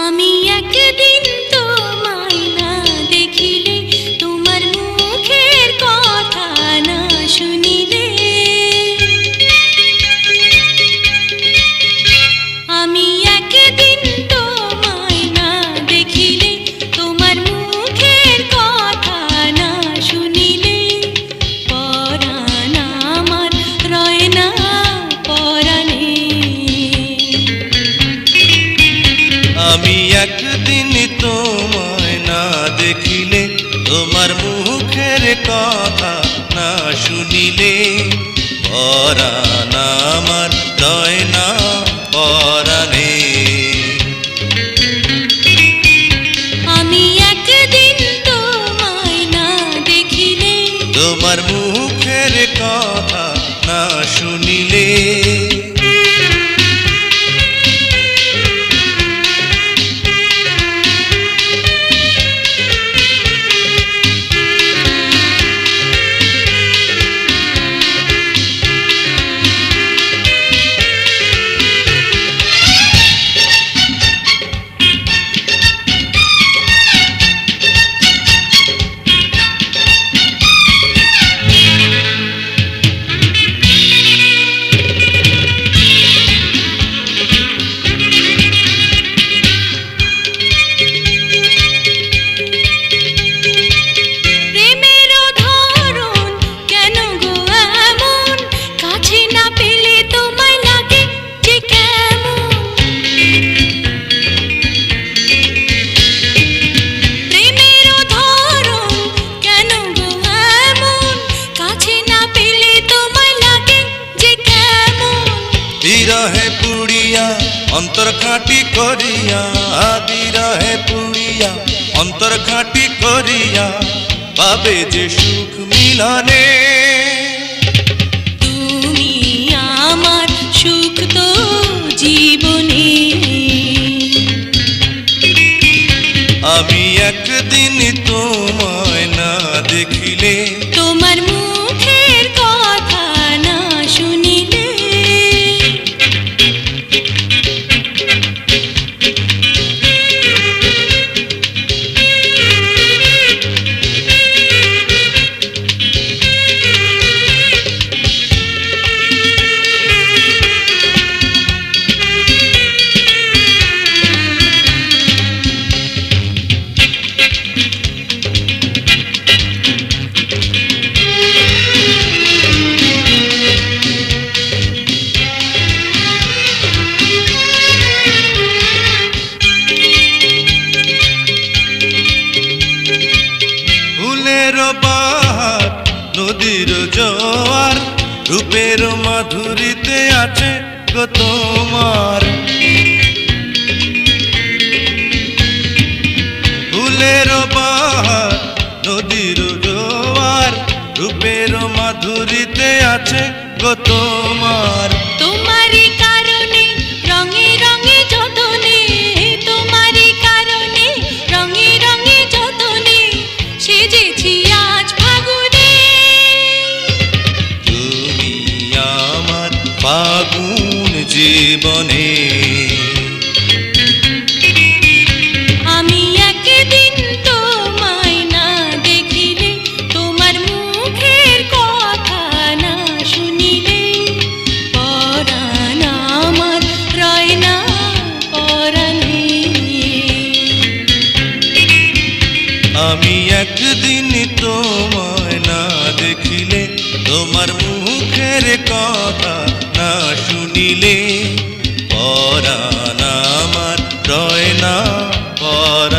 আমি একদিন তোমায় না দেখিলে, তোমার মুখের কথা না শুনিলে, পরাণ আমার রয় না পরাণে। আমি একদিন তোমায় না দেখিলে, তোমার মুখের কথা না শুনিলে, বিরহে পুড়িয়া অন্তর খাঁটি করিয়া, বিরহে পুড়িয়া অন্তর খাঁটি করিয়া, পাবে যে সুখ মিলনে। তুমি আমার সুখ তো জীবনে। আমি একদিন তোমায় না দেখিলে, তোমার মুখের কথা না শুনিলে, বাহার নদীর জোয়ার, রূপের মাধুরীতে আছে গো তোমার। ফুলের বাহার নদীর জোয়ার, রূপের মাধুরীতে আছে গো তোমার। তোমারই কারণে রঙে রঙে যতনে, তোমারই কারণে রঙে রঙে যতনে, সেজেছি আজ ফাগুনে। তুমি আমার ফাগুন জীবনে। আমি একদিন তোমায় না দেখিলে, তোমার মুখের কথা না শুনিলে, পরাণ আমার রয় না পরাণে। আমি একদিন তোমায় না দেখিলে, তোমার মুখের কথা না শুনিলে, পরাণ আমার রয় না পরাণে।